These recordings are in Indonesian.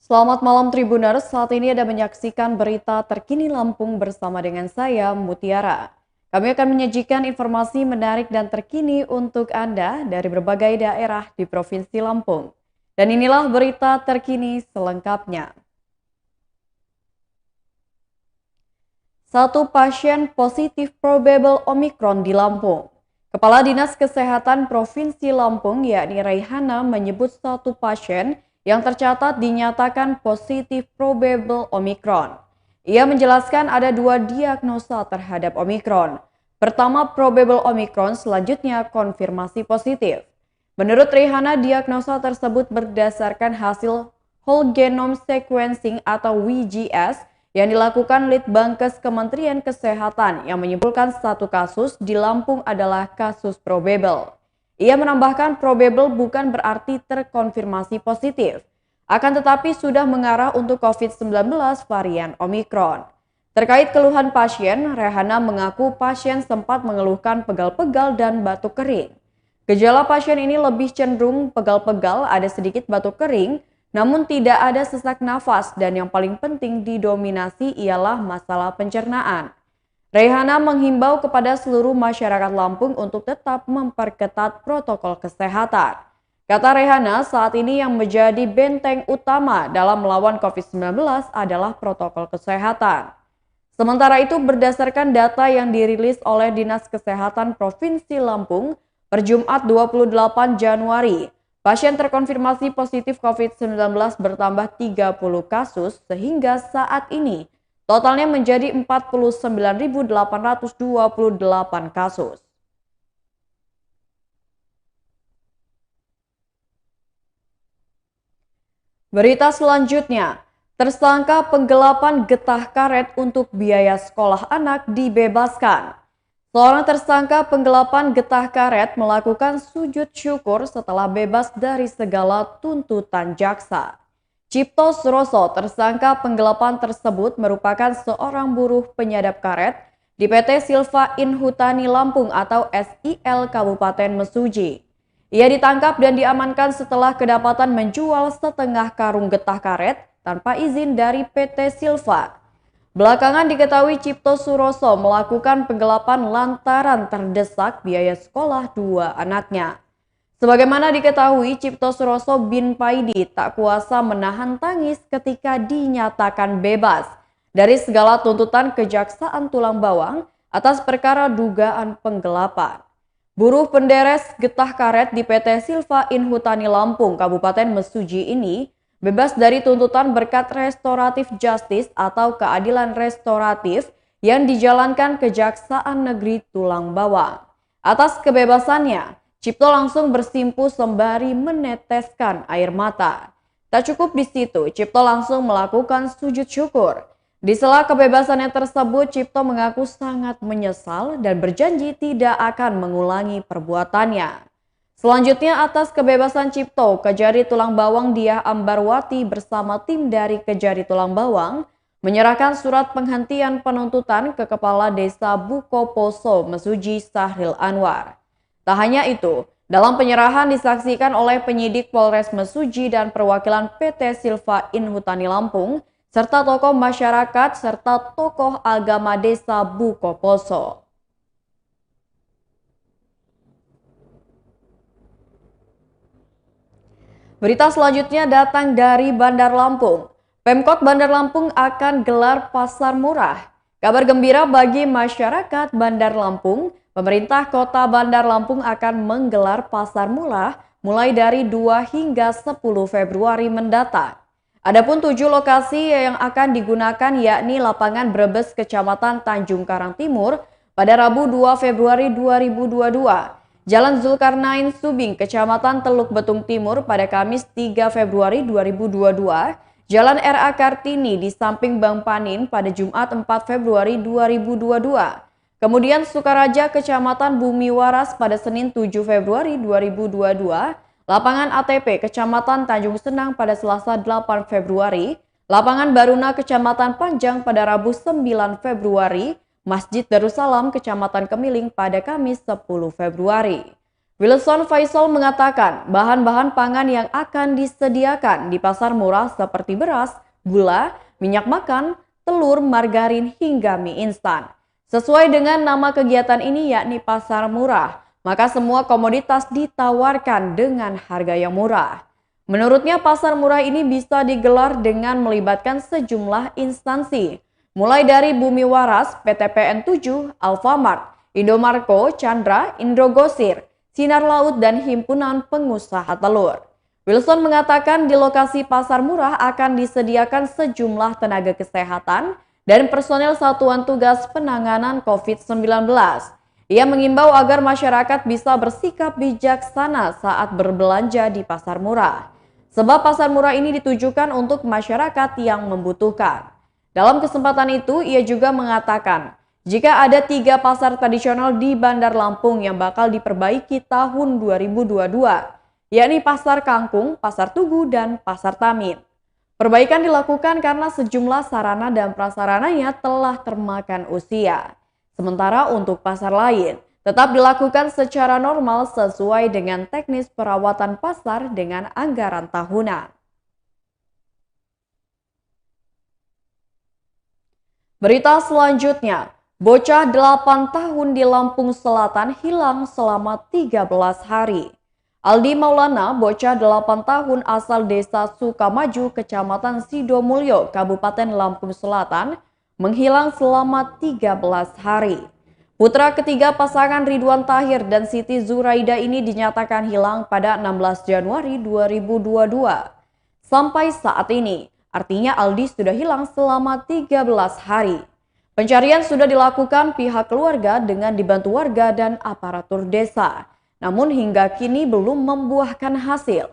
Selamat malam Tribuners, saat ini Anda menyaksikan berita terkini Lampung bersama dengan saya Mutiara. Kami akan menyajikan informasi menarik dan terkini untuk Anda dari berbagai daerah di Provinsi Lampung. Dan inilah berita terkini selengkapnya. Satu pasien positif probable Omikron di Lampung. Kepala Dinas Kesehatan Provinsi Lampung yakni Raihana menyebut satu pasien yang tercatat dinyatakan positif probable Omikron. Ia menjelaskan ada dua diagnosa terhadap Omikron. Pertama probable Omikron, selanjutnya konfirmasi positif. Menurut Raihana, diagnosa tersebut berdasarkan hasil whole genome sequencing atau WGS yang dilakukan Litbangkes Kementerian Kesehatan yang menyimpulkan satu kasus di Lampung adalah kasus probable. Ia menambahkan probable bukan berarti terkonfirmasi positif, akan tetapi sudah mengarah untuk COVID-19 varian Omikron. Terkait keluhan pasien, Raihana mengaku pasien sempat mengeluhkan pegal-pegal dan batuk kering. Gejala pasien ini lebih cenderung pegal-pegal, ada sedikit batuk kering, namun tidak ada sesak nafas dan yang paling penting didominasi ialah masalah pencernaan. Raihana menghimbau kepada seluruh masyarakat Lampung untuk tetap memperketat protokol kesehatan. Kata Raihana, saat ini yang menjadi benteng utama dalam melawan COVID-19 adalah protokol kesehatan. Sementara itu, berdasarkan data yang dirilis oleh Dinas Kesehatan Provinsi Lampung per Jumat 28 Januari, pasien terkonfirmasi positif COVID-19 bertambah 30 kasus sehingga saat ini totalnya menjadi 49.828 kasus. Berita selanjutnya, tersangka penggelapan getah karet untuk biaya sekolah anak dibebaskan. Seorang tersangka penggelapan getah karet melakukan sujud syukur setelah bebas dari segala tuntutan jaksa. Cipto Suroso, tersangka penggelapan tersebut merupakan seorang buruh penyadap karet di PT Silva Inhutani Lampung atau SIL Kabupaten Mesuji. Ia ditangkap dan diamankan setelah kedapatan menjual setengah karung getah karet tanpa izin dari PT Silva. Belakangan diketahui Cipto Suroso melakukan penggelapan lantaran terdesak biaya sekolah dua anaknya. Sebagaimana diketahui, Cipto Suroso bin Paidi tak kuasa menahan tangis ketika dinyatakan bebas dari segala tuntutan Kejaksaan Tulang Bawang atas perkara dugaan penggelapan. Buruh penderes getah karet di PT Silva Inhutani Lampung, Kabupaten Mesuji ini bebas dari tuntutan berkat restoratif justice atau keadilan restoratif yang dijalankan Kejaksaan Negeri Tulang Bawang. Atas kebebasannya, Cipto langsung bersimpu sembari meneteskan air mata. Tak cukup di situ, Cipto langsung melakukan sujud syukur. Di sela kebebasannya tersebut, Cipto mengaku sangat menyesal dan berjanji tidak akan mengulangi perbuatannya. Selanjutnya atas kebebasan Cipto, Kejari Tulang Bawang Diah Ambarwati bersama tim dari Kejari Tulang Bawang menyerahkan surat penghentian penuntutan ke Kepala Desa Bukoposo Mesuji Sahril Anwar. Tak hanya itu, dalam penyerahan disaksikan oleh penyidik Polres Mesuji dan perwakilan PT Silva Inhutani Lampung, serta tokoh masyarakat serta tokoh agama Desa Bukoposo. Berita selanjutnya datang dari Bandar Lampung. Pemkot Bandar Lampung akan gelar pasar murah. Kabar gembira bagi masyarakat Bandar Lampung, pemerintah kota Bandar Lampung akan menggelar pasar murah mulai dari 2 hingga 10 Februari mendatang. Adapun 7 lokasi yang akan digunakan yakni lapangan Brebes Kecamatan Tanjung Karang Timur pada Rabu 2 Februari 2022. Jalan Zulkarnain Subing, Kecamatan Teluk Betung Timur pada Kamis 3 Februari 2022. Jalan RA Kartini di samping Bang Panin pada Jumat 4 Februari 2022. Kemudian Sukaraja, Kecamatan Bumi Waras pada Senin 7 Februari 2022. Lapangan ATP, Kecamatan Tanjung Senang pada Selasa 8 Februari. Lapangan Baruna, Kecamatan Panjang pada Rabu 9 Februari. Masjid Darussalam, Kecamatan Kemiling pada Kamis 10 Februari. Wilson Faisal mengatakan bahan-bahan pangan yang akan disediakan di pasar murah seperti beras, gula, minyak makan, telur, margarin, hingga mie instan. Sesuai dengan nama kegiatan ini yakni pasar murah, maka semua komoditas ditawarkan dengan harga yang murah. Menurutnya pasar murah ini bisa digelar dengan melibatkan sejumlah instansi, mulai dari Bumi Waras, PT PN 7, Alfamart, Indomarko, Chandra, Indogrosir, Sinar Laut, dan Himpunan Pengusaha Telur. Wilson mengatakan di lokasi pasar murah akan disediakan sejumlah tenaga kesehatan dan personel Satuan Tugas Penanganan COVID-19. Ia mengimbau agar masyarakat bisa bersikap bijaksana saat berbelanja di pasar murah. Sebab pasar murah ini ditujukan untuk masyarakat yang membutuhkan. Dalam kesempatan itu, ia juga mengatakan, jika ada 3 pasar tradisional di Bandar Lampung yang bakal diperbaiki tahun 2022, yakni Pasar Kangkung, Pasar Tugu, dan Pasar Tamin. Perbaikan dilakukan karena sejumlah sarana dan prasarananya telah termakan usia. Sementara untuk pasar lain, tetap dilakukan secara normal sesuai dengan teknis perawatan pasar dengan anggaran tahunan. Berita selanjutnya, bocah 8 tahun di Lampung Selatan hilang selama 13 hari. Aldi Maulana, bocah 8 tahun asal desa Sukamaju, Kecamatan Sidomulyo, Kabupaten Lampung Selatan, menghilang selama 13 hari. Putra ketiga pasangan Ridwan Tahir dan Siti Zuraida ini dinyatakan hilang pada 16 Januari 2022. Sampai saat ini, artinya Aldi sudah hilang selama 13 hari. Pencarian sudah dilakukan pihak keluarga dengan dibantu warga dan aparatur desa. Namun hingga kini belum membuahkan hasil.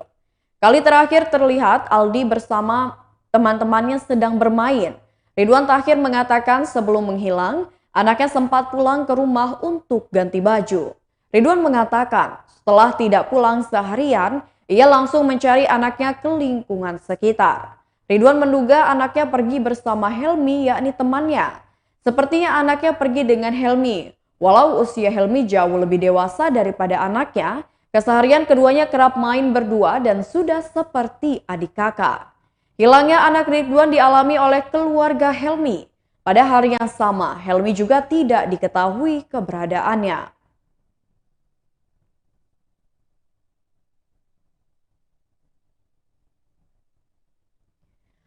Kali terakhir terlihat Aldi bersama teman-temannya sedang bermain. Ridwan Tahir mengatakan sebelum menghilang, anaknya sempat pulang ke rumah untuk ganti baju. Ridwan mengatakan setelah tidak pulang seharian, ia langsung mencari anaknya ke lingkungan sekitar. Ridwan menduga anaknya pergi bersama Helmi, yakni temannya. Sepertinya anaknya pergi dengan Helmi. Walau usia Helmi jauh lebih dewasa daripada anaknya, keseharian keduanya kerap main berdua dan sudah seperti adik kakak. Hilangnya anak Ridwan dialami oleh keluarga Helmi. Pada hari yang sama, Helmi juga tidak diketahui keberadaannya.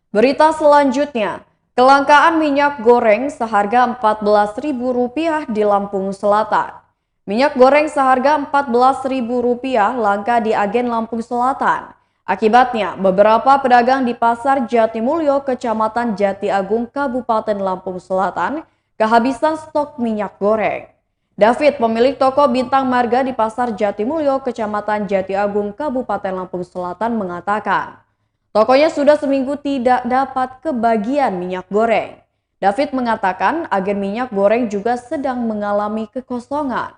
Berita selanjutnya, kelangkaan minyak goreng seharga Rp14.000 di Lampung Selatan. Minyak goreng seharga Rp14.000 langka di agen Lampung Selatan. Akibatnya, beberapa pedagang di Pasar Jatimulyo, Kecamatan Jati Agung, Kabupaten Lampung Selatan, kehabisan stok minyak goreng. David, pemilik toko Bintang Marga di Pasar Jatimulyo, Kecamatan Jati Agung, Kabupaten Lampung Selatan mengatakan, tokonya sudah seminggu tidak dapat kebagian minyak goreng. David mengatakan agen minyak goreng juga sedang mengalami kekosongan.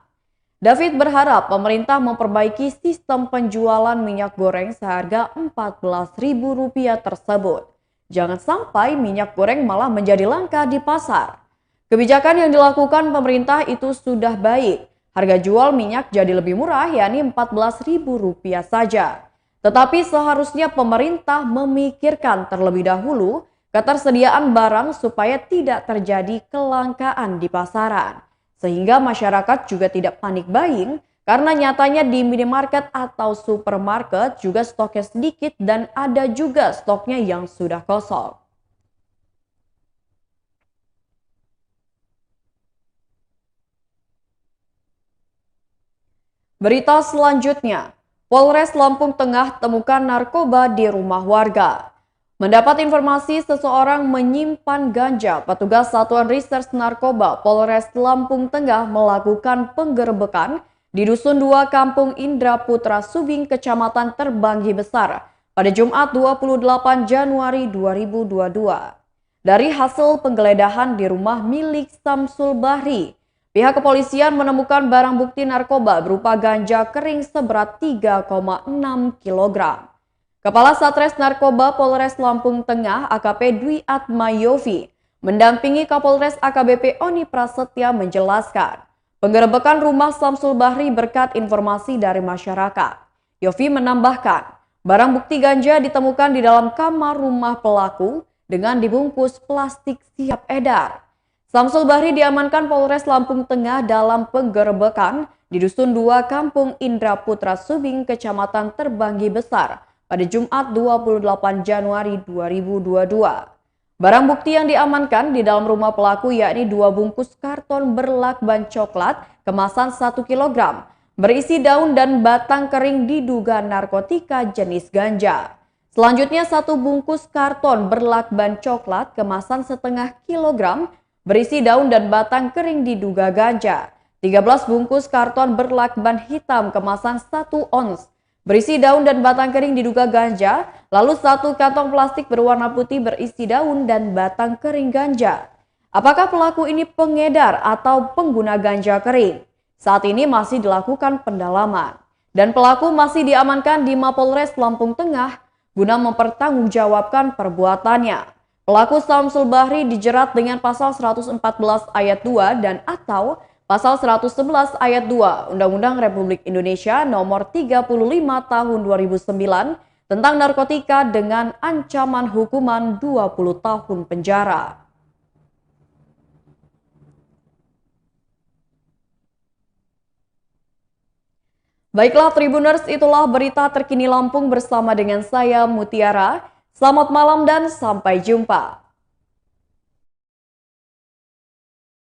David berharap pemerintah memperbaiki sistem penjualan minyak goreng seharga Rp14.000 tersebut. Jangan sampai minyak goreng malah menjadi langka di pasar. Kebijakan yang dilakukan pemerintah itu sudah baik. Harga jual minyak jadi lebih murah, yakni Rp14.000 saja. Tetapi seharusnya pemerintah memikirkan terlebih dahulu ketersediaan barang supaya tidak terjadi kelangkaan di pasaran. Sehingga masyarakat juga tidak panik buying karena nyatanya di minimarket atau supermarket juga stoknya sedikit dan ada juga stoknya yang sudah kosong. Berita selanjutnya, Polres Lampung Tengah temukan narkoba di rumah warga. Mendapat informasi seseorang menyimpan ganja, petugas Satuan Reserse Narkoba Polres Lampung Tengah melakukan penggerebekan di Dusun 2 Kampung Indra Putra Subing, Kecamatan Terbanggi Besar pada Jumat 28 Januari 2022. Dari hasil penggeledahan di rumah milik Samsul Bahri, pihak kepolisian menemukan barang bukti narkoba berupa ganja kering seberat 3,6 kg. Kepala Satres Narkoba Polres Lampung Tengah AKP Dwi Atmayovi mendampingi Kapolres AKBP Oni Prasetya menjelaskan penggerebekan rumah Samsul Bahri berkat informasi dari masyarakat. Yofi menambahkan, barang bukti ganja ditemukan di dalam kamar rumah pelaku dengan dibungkus plastik siap edar. Samsul Bahri diamankan Polres Lampung Tengah dalam penggerebekan di Dusun 2 Kampung Indra Putra Subing, Kecamatan Terbanggi Besar pada Jumat 28 Januari 2022. Barang bukti yang diamankan di dalam rumah pelaku yakni 2 bungkus karton berlakban coklat kemasan 1 kg berisi daun dan batang kering diduga narkotika jenis ganja. Selanjutnya 1 bungkus karton berlakban coklat kemasan setengah kilogram berisi daun dan batang kering diduga ganja. 13 bungkus karton berlakban hitam kemasan 1 ons berisi daun dan batang kering diduga ganja, lalu 1 kantong plastik berwarna putih berisi daun dan batang kering ganja. Apakah pelaku ini pengedar atau pengguna ganja kering? Saat ini masih dilakukan pendalaman. Dan pelaku masih diamankan di Mapolres Lampung Tengah guna mempertanggungjawabkan perbuatannya. Pelaku Samsul Bahri dijerat dengan pasal 114 ayat 2 dan atau Pasal 111 ayat 2 Undang-Undang Republik Indonesia Nomor 35 Tahun 2009 tentang narkotika dengan ancaman hukuman 20 tahun penjara. Baiklah Tribuners, itulah berita terkini Lampung bersama dengan saya Mutiara. Selamat malam dan sampai jumpa.